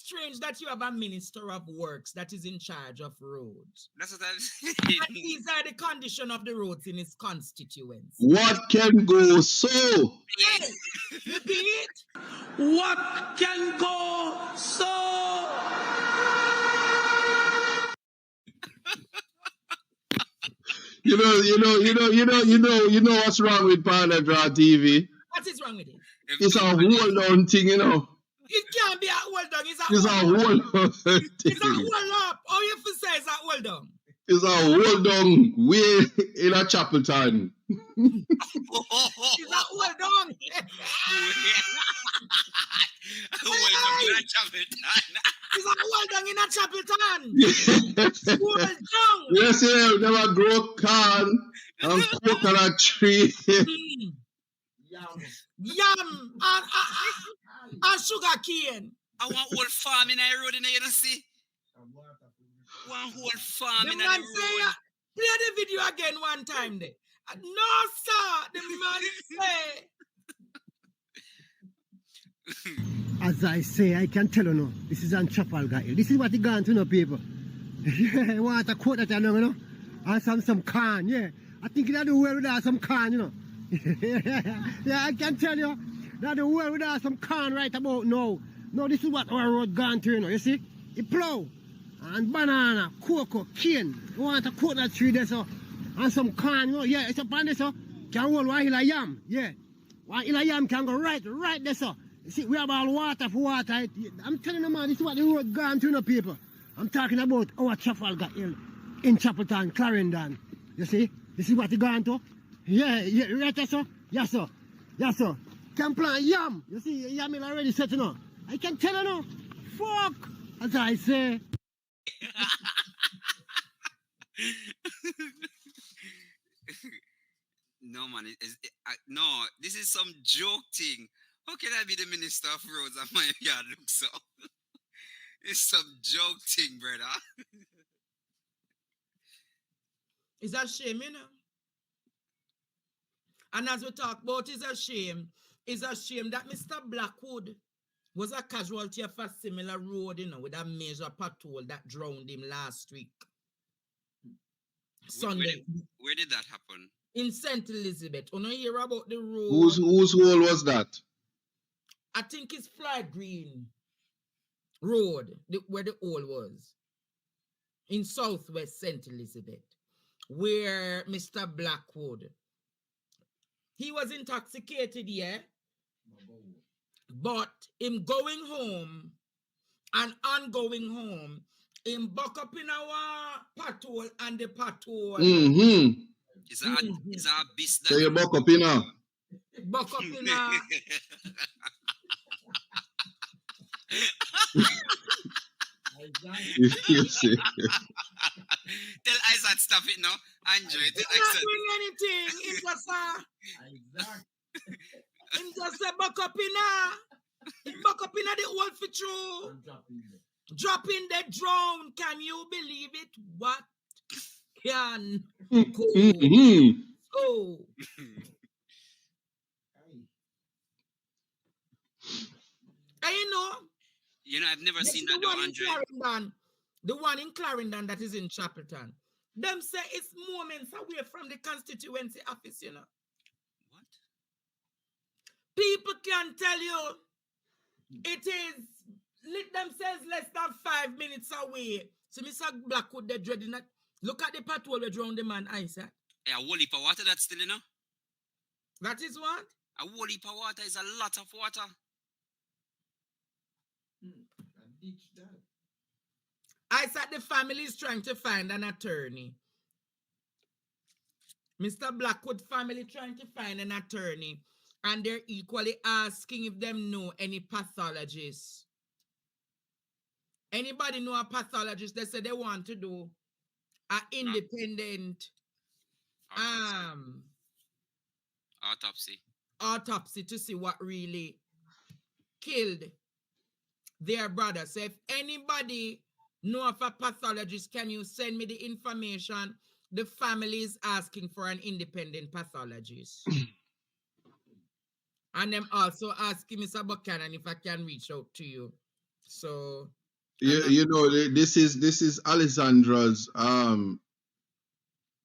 strange that you have a minister of works that is in charge of roads. That's what I'm saying. And these are the condition of the roads in his constituency. What can go so? Hey, repeat. What can go so? You know what's wrong with Panadra TV? What is wrong with it? It's a hold on thing, you know. It can't be a hold down. It's a It's a hold up. hold on thing. It's a hold up. All you have to say is a hold down. It's a hold on way in a Chapelton. It's a hold down. It's a hold down in a Chapelton. Hold down. Yes, yeah, never grow corn and coconut tree. Yam and sugar cane. I want whole farm in the road in there, you don't see? One whole farm The in the man road. say, play the video again one time there. No, sir. The man say. As I say, I can tell you no, this is on Trafalgar Hill. This is what he gone to, no people. I want a quote that you know, and some can, yeah. I think that the world without some can, you know. Yeah, I can tell you that the world without some can right about now. No, this is what our road gone to, you know. You see, the plow and banana, cocoa, cane. You want a coconut tree there, so, and some can, you know. Yeah, it's up on this, so. Can hold one hill of yam, yeah. One hill of yam can go right there, so. You see, we have all water for water. I'm telling you, man, this is what the road gone to, you know, people. I'm talking about our Trafalgar Hill in Chapelton, Clarendon. You see, this is what it gone to. Yeah, right there, sir. Yes, sir. Yes, sir. Can plant yam. You see, yam is already set, you know. I can tell you now. Fuck, as I say. No, man. No, this is some joke thing. How can I be the minister of roads and my yard looks so? It's some joke thing, brother. It's a shame, you know. And as we talk about, it's a shame. It's a shame that Mr. Blackwood was a casualty of a similar road, you know, with a major pothole that drowned him last week. Sunday. Where did that happen? In St. Elizabeth. You know, hear about the road. Whose hole was that? I think it's Fly Green Road, where the hole was. In Southwest St. Elizabeth, where Mr. Blackwood, he was intoxicated, yeah? But him going home and ongoing home, him buck up in our pothole and the pothole. Mm-hmm. It's a beast that... So you buck up, you know? Buck up in a... You see. Tell Isaac stop it now. Enjoy it. He's not doing anything. He just him just say buck up in a. He buck up in a the old for true. Drop in the drone. Can you believe it? What can go? Mm-hmm. So you know, I've never seen that though, Andre. The one in Clarendon that is in Chapelton. Them say it's moments away from the constituency office, you know. What? People can tell you it is themselves less than 5 minutes away. So Mr. Blackwood, they're dreading that. Look at the pathway where drowned the man, Isaac. Hey, a whole heap of water that's still, you know? That is what? A whole heap of water is a lot of water. Isaac, the family is trying to find an attorney. Mr. Blackwood family trying to find an attorney. And they're equally asking if them know any pathologists. Anybody know a pathologist? They say they want to do an independent autopsy to see what really killed their brother. So if anybody know of a pathologist, can you send me the information? The family is asking for an independent pathologist. And them also asking Mr. Buchanan if I can reach out to you So You know, this is Alessandra's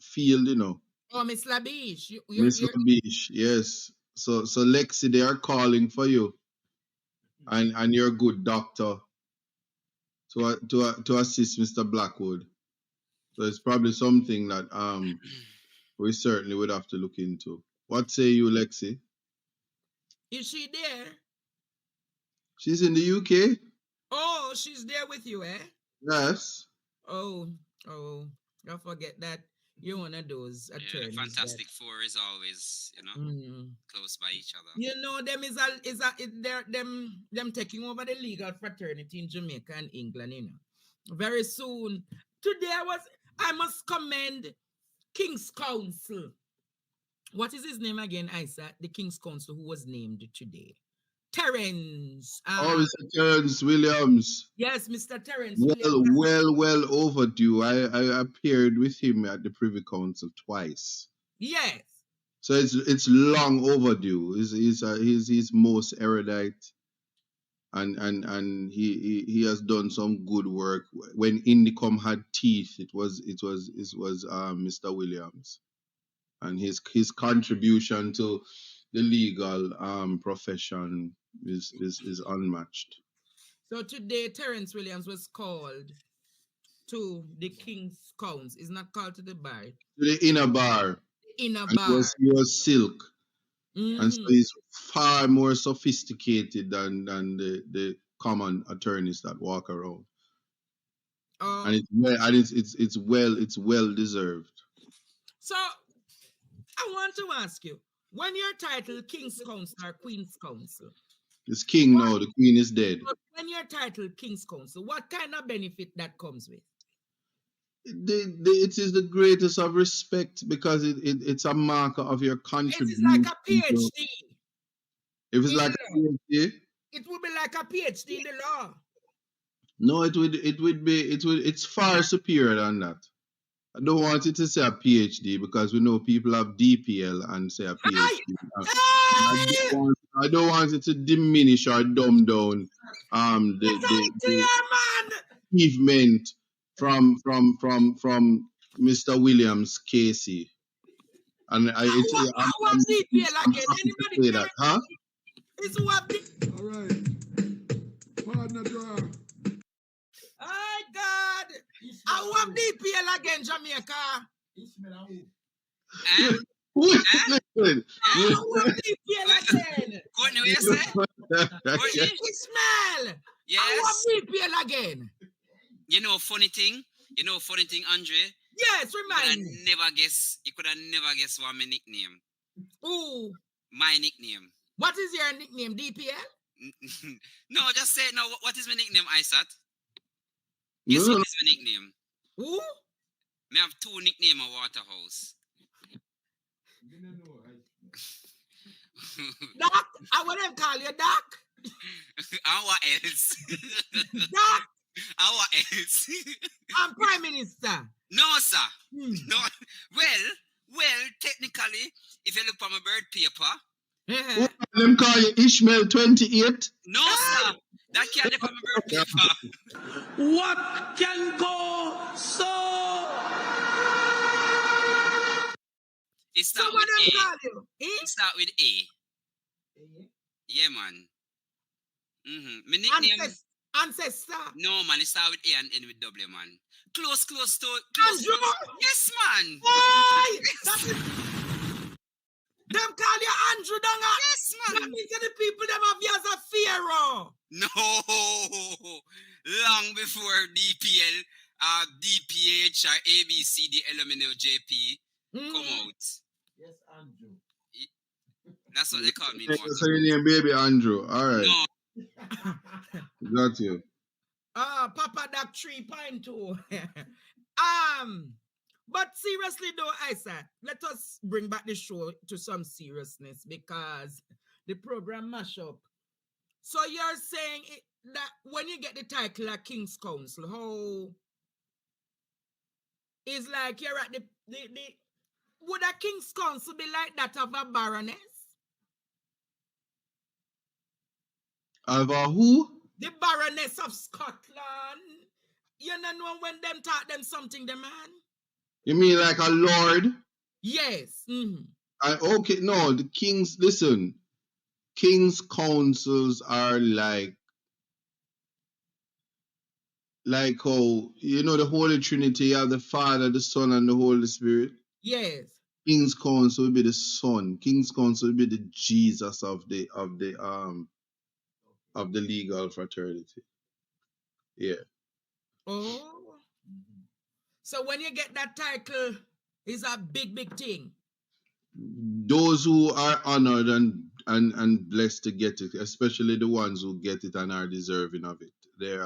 field, you know. oh, Miss Labiche, Miss you're Beach, yes. So Lexi, they are calling for you, and you're a good doctor to assist Mr. Blackwood. So it's probably something that we certainly would have to look into. What say you, Lexi? is she there? She's in the UK. Oh, she's there with you, eh? Yes. Oh, don't forget that you're one of those Yeah, the attorneys. Fantastic Four is always, close by each other. You know, them they're them taking over the legal fraternity in Jamaica and England, you know. Very soon. Today I must commend King's Counsel. What is his name again, Isa? The King's Counsel who was named today. Terence. Oh, Mr. Terence Williams. Yes, Mr. Terence Williams. Well overdue. I appeared with him at the Privy Council twice. Yes. So it's long overdue. He's most erudite, and he has done some good work. When Indicom had teeth, it was Mr. Williams, and his contribution to the legal profession is unmatched. So today, Terence Williams was called to the King's Counsel. It's not called to the bar. To the inner bar. Inner and bar. He was silk. And so he's far more sophisticated than the common attorneys that walk around. And it's well deserved. So I want to ask you, when you're titled King's Counsel or Queen's Counsel, It's king now, the queen is dead. when you're titled King's Counsel, what kind of benefit that comes with? It is the greatest of respect because it's a marker of your contribution. It's like a PhD. If it's like a PhD, it would be like a PhD in the law. No, it's far superior than that. I don't want it to say a PhD because we know people have DPL and say a PhD. I don't want it to diminish or dumb down the achievement from Mr. Williams Casey. And I'm DPL again. Anybody say that, huh? It's what all right. Partner draw. Oh God! I want DPL again, Jamaica. Listen. I want DPL again. Courtney, what you say? Ismail. Yes. I want DPL again. You know, funny thing, Andre. Yes, remind me. You could have never guessed what my nickname. Ooh. My nickname. What is your nickname, DPL? No, just say no. What is my nickname, Isat? Guess what is my nickname? Who? I have two nicknames at Waterhouse. Doc? I want to call you Doc. And what else? Doc? And what else? I'm Prime Minister. No, sir. No. Well, technically, if you look at my bird paper. Them call you Ishmael 28? No, sir. That can't look at my bird paper. What can go so? It start with A. It start with A. Yeah, man. My nickname. Ancestor. No, man. It start with A and end with W, man. Close to. Andrew? Yes, man. Why? Them call you Andrew Donga. Yes, man. That means the people them have you as a Pharaoh. No. Long before DPL, DPH or ABCD, LMNO, JP come out. Yes, Andrew. That's what they call me. So your name baby Andrew. All right. No. Got you. Papa Doc 3.2. But seriously though, Isaac, let us bring back the show to some seriousness because the program mash up. So you're saying that when you get the title of King's Counsel, how is like you're at the would a King's Counsel be like that of a baroness? Of a who? The Baroness of Scotland. You don't know when them taught them something, the man? You mean like a lord? Yes. Okay, no, the kings, listen, king's councils are like how, you know, the Holy Trinity, you have the Father, the Son, and the Holy Spirit. Yes. King's council will be the Son. King's council will be the Jesus of the legal fraternity. Yeah. Oh. So when you get that title, it's a big, big thing. Those who are honored and blessed to get it, especially the ones who get it and are deserving of it, they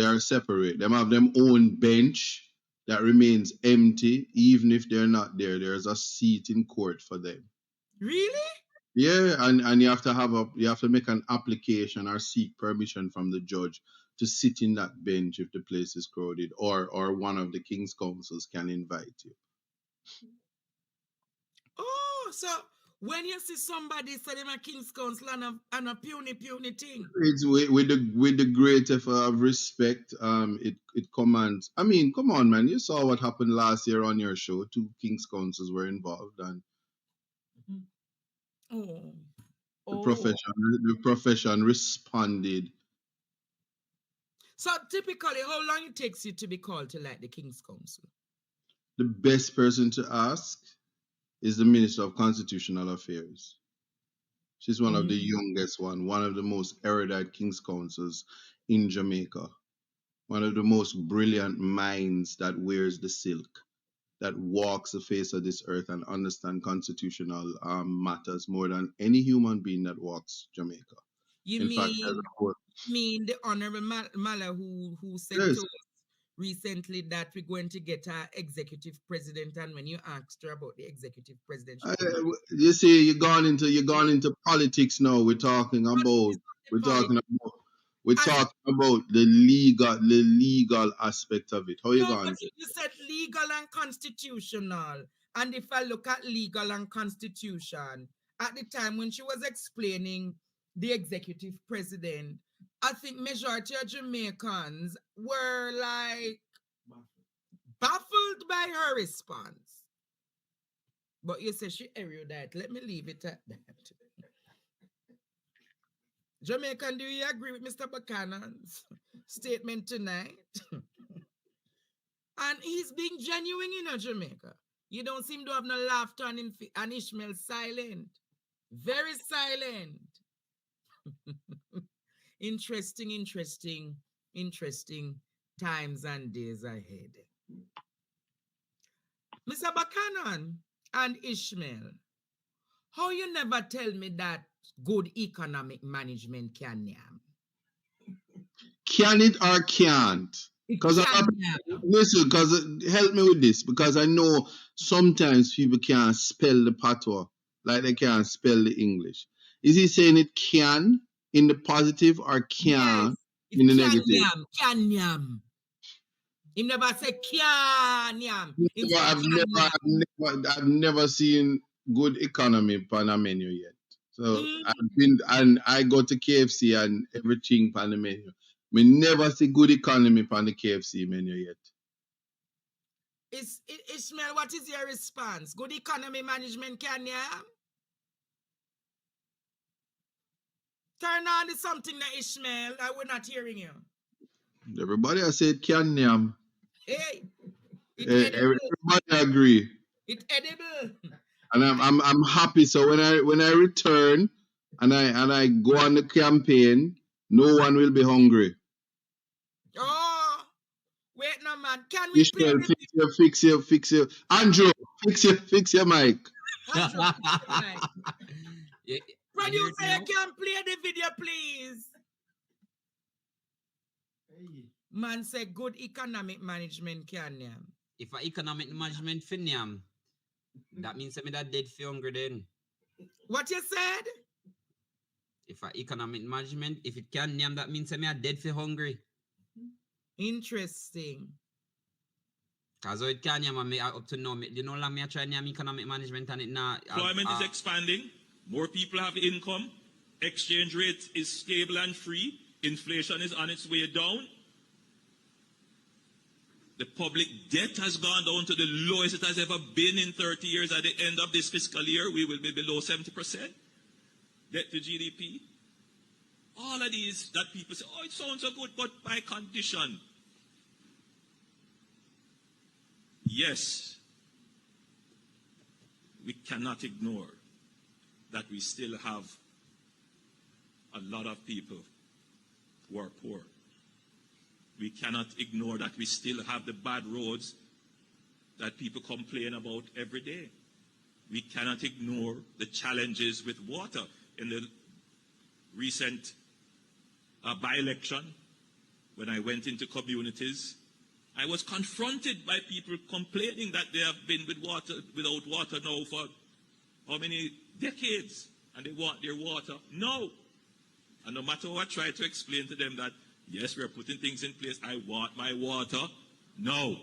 are separate. Them have them own bench that remains empty, even if they're not there. There's a seat in court for them. Really? Yeah, and you have to make an application or seek permission from the judge to sit in that bench if the place is crowded, or one of the king's councils can invite you. Oh, so when you see somebody say them a king's council and a puny thing. It's with the great effort of respect, it commands. I mean, come on, man. You saw what happened last year on your show. 2 king's councils were involved, and the profession responded. So typically, how long it takes you to be called to like the king's council? The best person to ask is the Minister of Constitutional Affairs. She's one of the youngest one of the most erudite king's councils in Jamaica. One of the most brilliant minds that wears the silk, that walks the face of this earth and understands constitutional matters more than any human being that walks Jamaica. You mean the Honorable Mala who said to us recently that we're going to get our executive president, and when you asked her about the executive president, you see, you're gone into politics now. We're talking about the legal aspect of it. How you going? You said legal and constitutional, and if I look at legal and constitution, at the time when she was explaining the executive president, I think majority of Jamaicans were like baffled by her response. But you say she erudite. Let me leave it at that. Jamaican, do you agree with Mr. Buchanan's statement tonight? And he's being genuine in Jamaica. You don't seem to have no laughter and Ishmael silent. Very silent. Interesting times and days ahead. Mr. Buchanan and Ishmael, how you never tell me that good economic management can yam? Can it or can't? Because listen, because help me with this, because I know sometimes people can't spell the patois like they can't spell the English. Is he saying it can in the positive or can in the negative? Can yam. He never said can yam. I've never seen good economy on a menu yet. So I go to KFC and everything on the menu. We never see good economy on the KFC menu yet. Ishmael, what is your response? Good economy management can yam? Turn on to something that Ishmael, we're not hearing you. Everybody has said can yam. Hey, everybody agree. It's edible. And I'm happy. So when I return and I go on the campaign, no one will be hungry. Oh, wait no man. Can we Ishmael, fix your Andrew, fix your mic. Producer, you can play the video, please. Man say good economic management can yam. If a economic management fin yam, that means me that dead for hungry then. What you said? If a economic management, if it can yam, that means me a dead for hungry. Interesting. Cause it can yam, me up to now, you know, me try yam economic management and it now. Employment is expanding. More people have income. exchange rate is stable and free, inflation is on its way down, the public debt has gone down to the lowest it has ever been in 30 years. At the end of this fiscal year, we will be below 70% debt to GDP. All of these that people say, oh, it sounds so good, but by condition. Yes, we cannot ignore that we still have a lot of people who are poor. We cannot ignore that we still have the bad roads that people complain about every day. We cannot ignore the challenges with water. In the recent by-election, when I went into communities, I was confronted by people complaining that they have been without water now for how many decades, and they want their water now. And no matter what I try to explain to them that, yes, we are putting things in place, I want my water now.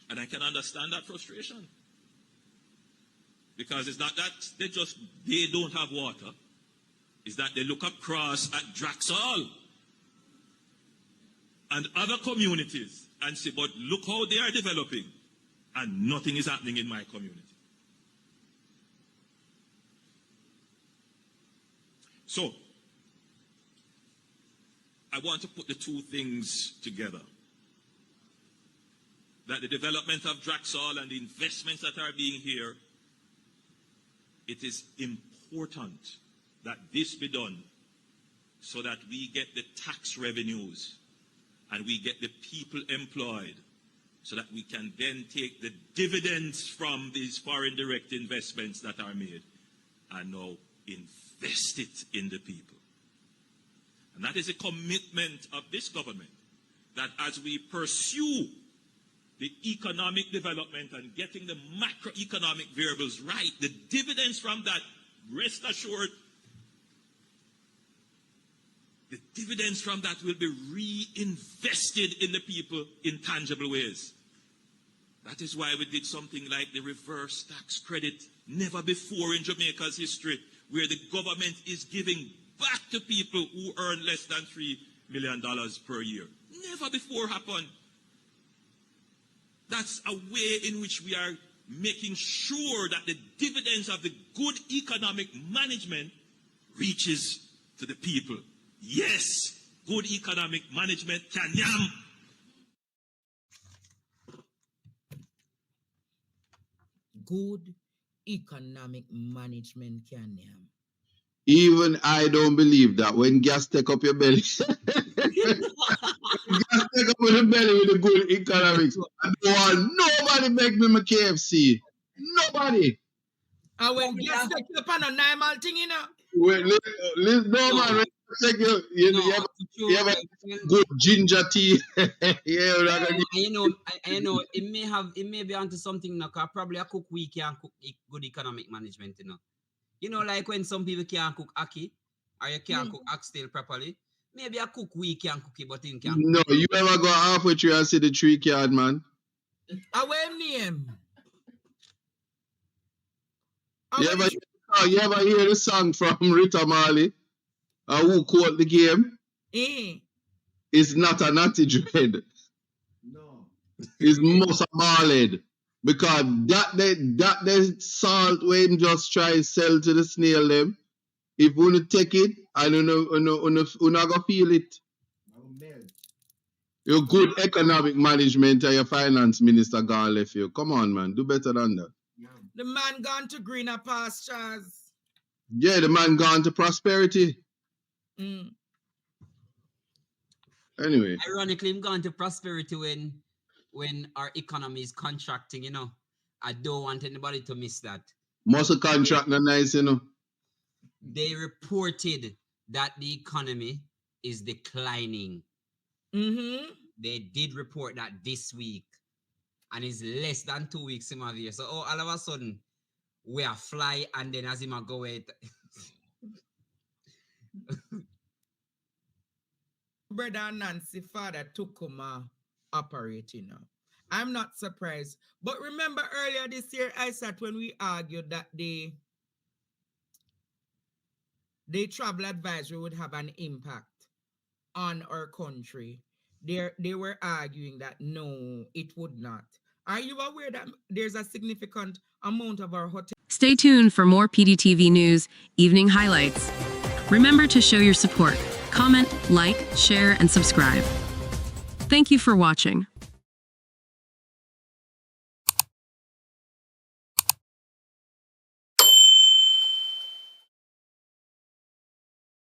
And I can understand that frustration. Because it's not that they don't have water. It's that they look across at Draxall and other communities and say, but look how they are developing, and nothing is happening in my community. So, I want to put the two things together. That the development of Draxall and the investments that are being here, it is important that this be done so that we get the tax revenues and we get the people employed so that we can then take the dividends from these foreign direct investments that are made and now invest it in the people. And that is a commitment of this government, that as we pursue the economic development and getting the macroeconomic variables right, the dividends from that, rest assured, the dividends from that will be reinvested in the people in tangible ways. That is why we did something like the reverse tax credit, never before in Jamaica's history, where the government is giving back to people who earn less than $3 million per year. Never before happened. That's a way in which we are making sure that the dividends of the good economic management reaches to the people. Yes, good economic management can yam. Good economic management can yam. Even I don't believe that when gas take up your belly. Gas take up your belly with the good economics. I don't want nobody make me my KFC. Nobody. And when gas take up on a normal thing, you know. Wait, no man, take you have a good ginger tea. Yeah, you know, it may be onto something now, cause probably a cook we can cook good economic management, you know. You know, like when some people can't cook ackee, or you can't cook oxtail properly, maybe a cook we can cook it, but you can't cook. No, you ever go halfway through and see the tree card, man? Our name. You ever hear the song from Rita Marley? Who quote the game? It's not a natty dread. No. It's Musa Marley. Because that salt where him just try to sell to the snail them, if you want to take it, I don't know, you not gonna feel it. Your good economic management and your finance minister gone left you. Come on, man, do better than that. The man gone to greener pastures. Yeah, the man gone to prosperity. Anyway. Ironically, I'm gone to prosperity when our economy is contracting, you know. I don't want anybody to miss that. Muscle contract not nice, you know. They reported that the economy is declining. They did report that this week. And it's less than 2 weeks in my year. So all of a sudden, we are fly and then as him go away. Brother Nancy father took him operating now. I'm not surprised. But remember earlier this year, I said when we argued that the travel advisory would have an impact on our country. They were arguing that no, it would not. Are you aware that there's a significant amount of our hotel? Stay tuned for more PDTV news, evening highlights. Remember to show your support. Comment, like, share, and subscribe. Thank you for watching.